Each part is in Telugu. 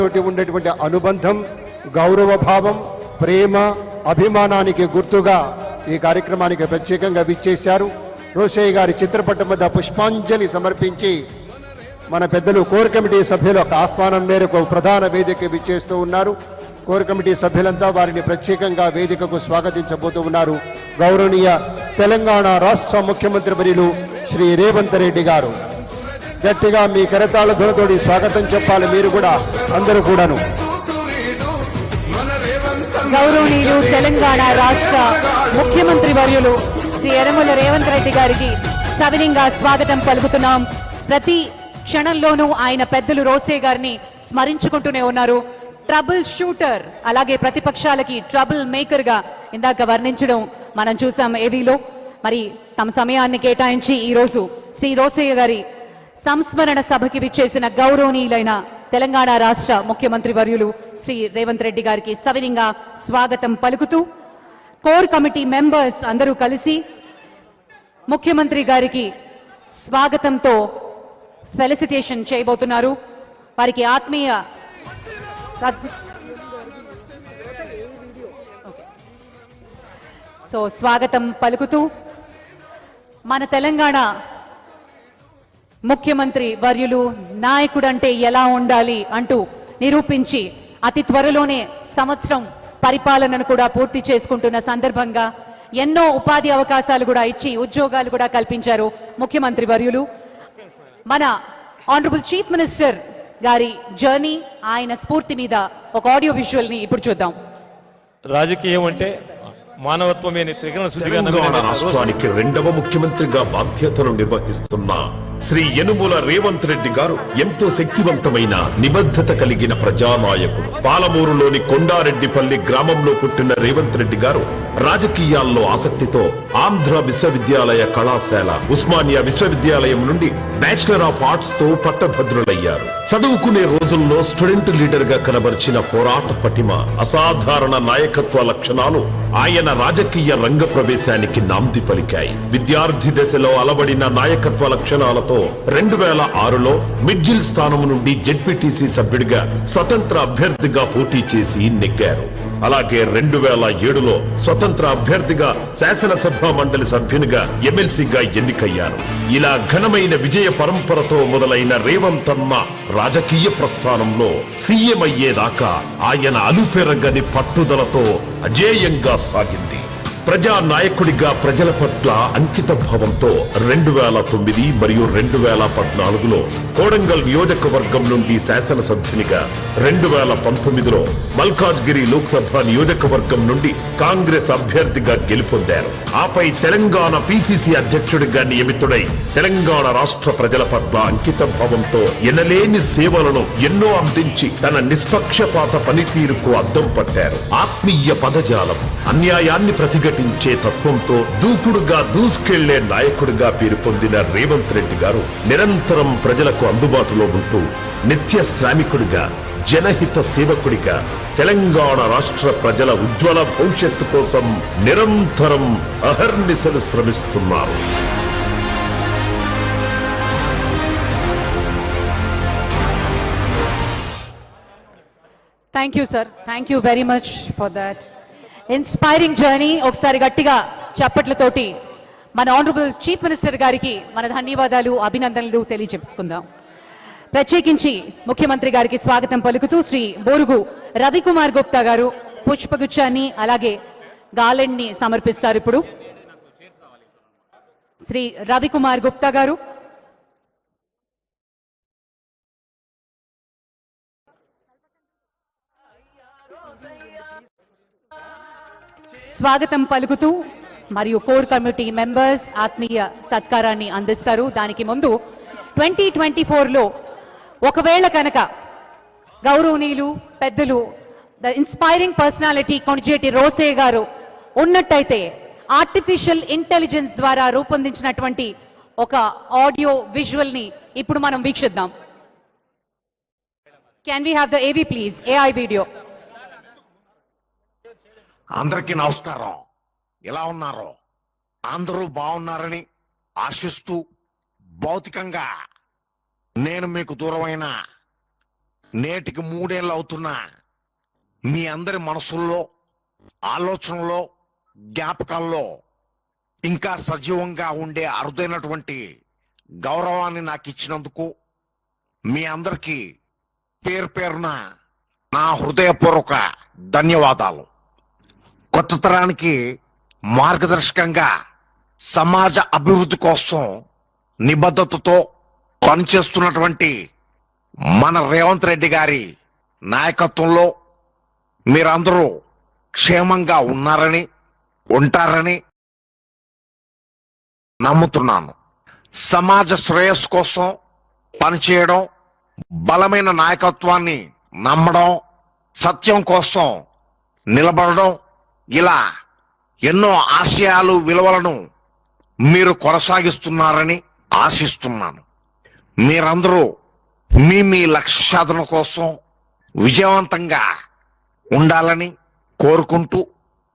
తోటి ఉండేటువంటి అనుబంధం, గౌరవ భావం, ప్రేమ, అభిమానానికి గుర్తుగా ఈ కార్యక్రమానికి ప్రత్యేకంగా విచ్చేశారు. రోషయ్య గారి చిత్రపటం వద్ద పుష్పాంజలి సమర్పించి మన పెద్దలు కోర్ కమిటీ సభ్యుల ఆహ్వానం మేరకు ప్రధాన వేదిక విచ్చేస్తూ ఉన్నారు. కోర్ కమిటీ సభ్యులంతా వారిని ప్రత్యేకంగా వేదికకు స్వాగతించబోతూ ఉన్నారు. గౌరవనీయ తెలంగాణ రాష్ట్ర ముఖ్యమంత్రి వర్యులు శ్రీ రేవంత్ రెడ్డి గారు. గట్టిగా మీ కరతాళ ధ్వనితోటి స్వాగతం చెప్పాలి మీరు కూడా, అందరూ కూడాను. గౌరవనీయులు తెలంగాణ రాష్ట్ర ముఖ్యమంత్రి వర్యులు శ్రీ యనమల రేవంత్ రెడ్డి గారికి సవినీయంగా స్వాగతం పలుకుతున్నాం. ప్రతి క్షణంలోనూ ఆయన పెద్దలు రోసయ్య గారిని స్మరించుకుంటూనే ఉన్నారు. ట్రబుల్ షూటర్, అలాగే ప్రతిపక్షాలకి ట్రబుల్ మేకర్ గా ఇందాక వర్ణించడం మనం చూసాం ఏవీలో. మరి తమ సమయాన్ని కేటాయించి ఈరోజు శ్రీ రోసయ్య గారి సంస్మరణ సభకి విచ్చేసిన గౌరవనీయులైన తెలంగాణ రాష్ట్ర ముఖ్యమంత్రి వర్యులు శ్రీ రేవంత్ రెడ్డి గారికి సవినీయంగా స్వాగతం పలుకుతూ కోర్ కమిటీ మెంబర్స్ అందరూ కలిసి ముఖ్యమంత్రి గారికి స్వాగతంతో ఫెలిసిటేషన్ చేయబోతున్నారు. వారికి ఆత్మీయ స్వాగతం పలుకుతూ మన తెలంగాణ ముఖ్యమంత్రి వర్యులు నాయకుడంటే ఎలా ఉండాలి అంటూ నిరూపించి అతి త్వరలోనే సంవత్సరం పరిపాలనను కూడా పూర్తి చేసుకుంటున్న సందర్భంగా ఎన్నో ఉపాధి అవకాశాలు కూడా ఇచ్చి ఉద్యోగాలు కూడా కల్పించారు ముఖ్యమంత్రి వర్యులు. మన ఆనరబుల్ చీఫ్ మినిస్టర్ గారి జర్నీ, ఆయన స్ఫూర్తి మీద ఒక ఆడియో విజువల్ ని ఇప్పుడు చూద్దాం. రాజకీయం అంటే మానవత్వమే తెలంగాణ రాష్ట్రానికి రెండవ ముఖ్యమంత్రిగా బాధ్యతలు నిర్వహిస్తున్న శ్రీ యనుమల రేవంత్ రెడ్డి గారు ఎంతో శక్తివంతమైన నిబద్ధత కలిగిన ప్రజానాయకుడు. పాలమూరులోని కొండారెడ్డిపల్లి గ్రామంలో పుట్టిన రేవంత్ రెడ్డి గారు రాజకీయాల్లో ఆసక్తితో ఆంధ్ర విశ్వవిద్యాలయ కళాశాల, ఉస్మానియా విశ్వవిద్యాలయం నుండి బ్యాచిలర్ ఆఫ్ ఆర్ట్స్ తో పట్టభద్రులయ్యారు. చదువుకునే రోజుల్లో స్టూడెంట్ లీడర్ గా కనబరిచిన పోరాట పటిమ, అసాధారణ నాయకత్వ లక్షణాలు ఆయన రాజకీయ రంగ ప్రవేశానికి నాంది పలికాయి. విద్యార్థి దశలో అలవడిన నాయకత్వ లక్షణాలతో 2006లో మిడ్జిల్ స్థానం నుండి జెడ్పీటీసీ సభ్యుడిగా స్వతంత్ర అభ్యర్థిగా పోటీ చేసి నెగ్గారు. అలాగే 2007లో స్వతంత్ర అభ్యర్థిగా శాసనసభ మండలి సభ్యునిగా ఎమ్మెల్సీగా ఎన్నికయ్యారు. ఇలా ఘనమైన విజయ పరంపరతో మొదలైన రేవంత్ అన్న రాజకీయ ప్రస్థానంలో సీఎం అయ్యేదాకా ఆయన అలుపెరగని పట్టుదలతో అజేయంగా సాగింది. ప్రజా నాయకుడిగా ప్రజల పట్ల అంకిత భావంతో 2009 మరియు 2014లో కోడంగల్ నియోజకవర్గం నుండి శాసనసభ్యునిగా, 2019లో మల్కాజ్గిరి లోక్సభ నియోజకవర్గం నుండి కాంగ్రెస్ అభ్యర్థిగా గెలుపొందారు. ఆపై తెలంగాణ పిసిసి అధ్యక్షుడిగా నియమితుడై తెలంగాణ రాష్ట్ర ప్రజల పట్ల అంకిత భావంతో ఎనలేని సేవలను ఎన్నో అందించి తన నిష్పక్షపాత పనితీరుకు అద్దం పట్టారు. ఆత్మీయ పదజాలం, అన్యాయాన్ని ప్రతిఘటించే తత్వంతో దూకుడుగా దూసుకెళ్లే నాయకుడిగా పేరు పొందిన రేవంత్ రెడ్డి గారు నిరంతరం ప్రజలకు అందుబాటులో ఉంటూ నిత్య శ్రామికుడిగా, జనహిత సేవకుడిగా తెలంగాణ రాష్ట్ర ప్రజల ఉజ్వల భవిష్యత్తు కోసం నిరంతరం అహర్నిశలు శ్రమిస్తున్నారు. Thank you sir, thank you very much for that inspiring journey. ఒకసారి గట్టిగా చప్పట్లతోటి మన ఆనరబుల్ చీఫ్ మినిస్టర్ గారికి మన ధన్యవాదాలు, అభినందనలు తెలియజేసుకుందాం. ప్రత్యేకించి ముఖ్యమంత్రి గారికి స్వాగతం పలుకుతూ శ్రీ బోరుగు రవికుమార్ గుప్తా గారు పుష్పగుచ్చాన్ని అలాగే గాలెండ్ని సమర్పిస్తారు. ఇప్పుడు శ్రీ రవికుమార్ గుప్తా గారు స్వాగతం పలుకుతూ మరియు కోర్ కమిటీ మెంబర్స్ ఆత్మీయ సత్కారాన్ని అందిస్తారు. దానికి ముందు 2024లో ఒకవేళ కనుక గౌరవనీయులు పెద్దలు the inspiring personality Konijeti Rosaiah గారు ఉన్నట్టయితే ఆర్టిఫిషియల్ ఇంటెలిజెన్స్ ద్వారా రూపొందించినటువంటి ఒక ఆడియో విజువల్ ని ఇప్పుడు మనం వీక్షిద్దాం. కెన్ వి హ్యావ్ ద ఏవి ప్లీజ్, ఏఐ వీడియో. అందరికీ నమస్కారం. ఎలా ఉన్నారో? అందరూ బాగున్నారని ఆశిస్తూ, భౌతికంగా నేను మీకు దూరమైన నేటికి 3 ఏళ్ళు అవుతున్నా మీ అందరి మనసుల్లో, ఆలోచనలో, జ్ఞాపకాల్లో ఇంకా సజీవంగా ఉండే అరుదైనటువంటి గౌరవాన్ని నాకు ఇచ్చినందుకు మీ అందరికీ పేరు పేరున నా హృదయపూర్వక ధన్యవాదాలు. కొత్త తరానికి మార్గదర్శకంగా సమాజ అభివృద్ధి కోసం నిబద్ధతతో పనిచేస్తున్నటువంటి మన రేవంత్ రెడ్డి గారి నాయకత్వంలో మీరందరూ క్షేమంగా ఉన్నారని, ఉంటారని నమ్ముతున్నాను. సమాజ శ్రేయస్సు కోసం పనిచేయడం, బలమైన నాయకత్వాన్ని నమ్మడం, సత్యం కోసం నిలబడడం, ఇలా ఎన్నో ఆశయాలు, విలువలను మీరు కొనసాగిస్తున్నారని ఆశిస్తున్నాను. మీరందరూ మీ లక్ష్య సాధన కోసం విజయవంతంగా ఉండాలని కోరుకుంటూ,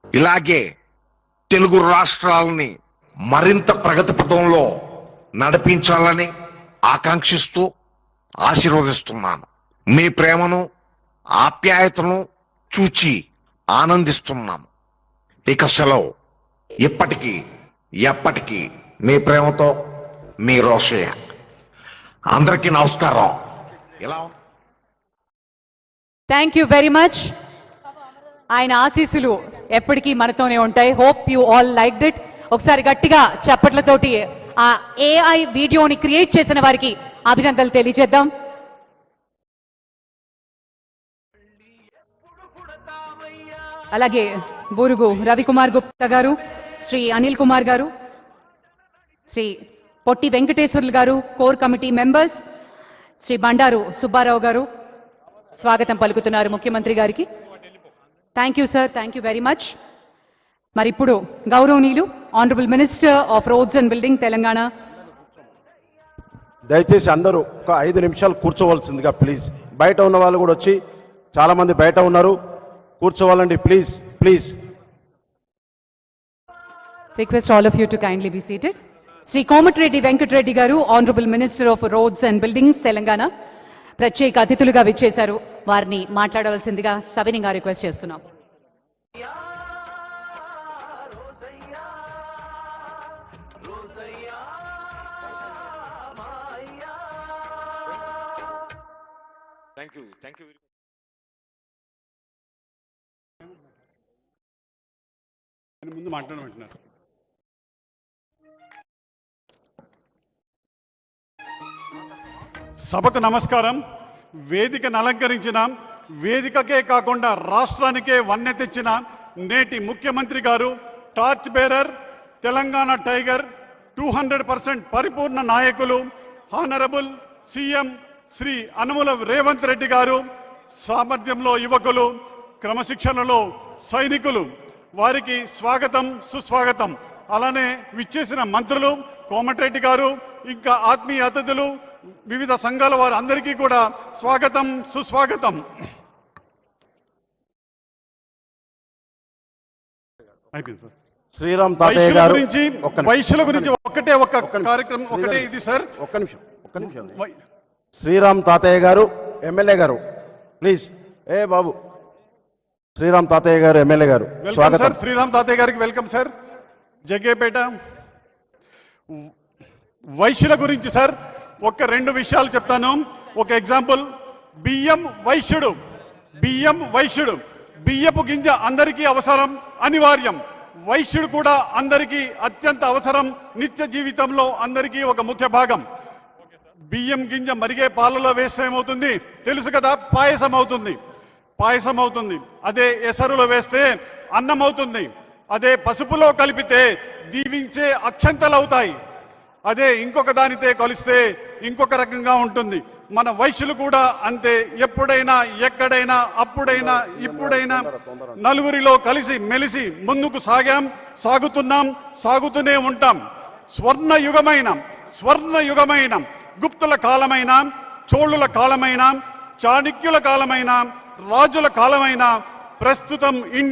ఇలాగే తెలుగు రాష్ట్రాలని మరింత ప్రగతి పథంలో నడిపించాలని ఆకాంక్షిస్తూ ఆశీర్వదిస్తున్నాను. మీ ప్రేమను, ఆప్యాయతను చూచి ఆనందిస్తున్నాను. ఇక సెలవు. ఇప్పటికీ ఎప్పటికీ మీ ప్రేమతో మీ రోషయ్య. అందరికీ నమస్కారం. ఎలా థ్యాంక్ యూ వెరీ మచ్. ఆయన ఆశీస్సులు ఎప్పటికీ మనతోనే ఉంటాయి. Hope you all liked it. ఒకసారి గట్టిగా చప్పట్లతోటి ఆ ఏఐ వీడియోని క్రియేట్ చేసిన వారికి అభినందనలు తెలియజేద్దాం. అలాగే బూరుగు రవికుమార్ గుప్తా గారు, శ్రీ అనిల్ కుమార్ గారు, శ్రీ పొట్టి వెంకటేశ్వర్లు గారు, core committee members, Shri Bandaru Subbarao గారు స్వాగతం పలుకుతున్నారు ముఖ్యమంత్రి గారికి. Thank you sir, thank you very much. మరి ఇప్పుడు గౌరవనీయులు honourable minister of roads and building Telangana. దయచేసి అందరూ ఒక 5 నిమిషాలు కూర్చోవలసిందిగా ప్లీజ్. బయట ఉన్న వాళ్ళు కూడా వచ్చి, చాలామంది బయట ఉన్నారు, కూర్చోవాలండి please please. Request all of you to kindly be seated. Shri Komatireddy Venkatareddy garu, honourable minister of roads and buildings Telangana, ప్రత్యేక అతిథులుగా విచ్చేశారు. వారిని మాట్లాడవలసిందిగా సవినీగా రిక్వెస్ట్ చేస్తున్నాం. Thank you. ముందు మాట్లాడమంటున్నారు. సభకు నమస్కారం. వేదికను అలంకరించిన, వేదికకే కాకుండా రాష్ట్రానికే వన్నె తెచ్చిన నేటి ముఖ్యమంత్రి గారు, టార్చ్ బేరర్, తెలంగాణ టైగర్, 200% పరిపూర్ణ నాయకులు, హానరబుల్ సీఎం శ్రీ యనుమల రేవంత్ రెడ్డి గారు, సామర్థ్యంలో యువకులు, క్రమశిక్షణలో సైనికులు, వారికి స్వాగతం, సుస్వాగతం. అలానే విచ్చేసిన మంత్రులు, కోమటిరెడ్డి గారు, ఇంకా ఆత్మీయ అతిథులు, వివిధ సంఘాల వారు అందరికీ కూడా స్వాగతం, సుస్వాగతం. అయిపోయింది సార్. శ్రీరామ్ తాతయ్య గారు వైశ్యుల గురించి ఒకటే ఒక కార్యక్రమం, ఒకటే ఇది సార్. ఒక్క నిమిషం. శ్రీరామ్ తాతయ్య గారు, ఎమ్మెల్యే గారు ప్లీజ్. ఏ బాబు, శ్రీరామ్ తాతయ్య గారు, ఎమ్మెల్యే గారు స్వాగతం సార్. శ్రీరామ్ తాతయ్య గారికి వెల్కమ్ సార్. జగ్గేపేట వైశ్యుల గురించి సార్ ఒక 2 విషయాలు చెప్తాను. ఒక ఎగ్జాంపుల్, బియ్యం వైశ్యుడు, బియ్యపు గింజ అందరికీ అవసరం, అనివార్యం. వైశ్యుడు కూడా అందరికీ అత్యంత అవసరం, నిత్య జీవితంలో అందరికీ ఒక ముఖ్య భాగం. బియ్యం గింజ మరిగే పాలలో వేస్తే ఏమవుతుంది తెలుసు కదా, పాయసం అవుతుంది. అదే ఎసరులో వేస్తే అన్నం అవుతుంది. అదే పసుపులో కలిపితే దీవించే అక్షంతలు అవుతాయి. అదే ఇంకొక దానితో కలిస్తే ఇంకొక రకంగా ఉంటుంది. మన వైశ్యులు కూడా అంతే. ఎప్పుడైనా, ఎక్కడైనా, అప్పుడైనా, ఇప్పుడైనా నలుగురిలో కలిసి మెలిసి ముందుకు సాగుతున్నాం, సాగుతూనే ఉంటాం. స్వర్ణ యుగమైన గుప్తుల కాలమైన, చోళుల కాలమైన, చాణక్యుల కాలమైన, రాజుల కాలమైన, ప్రస్తుతం ఇండియన్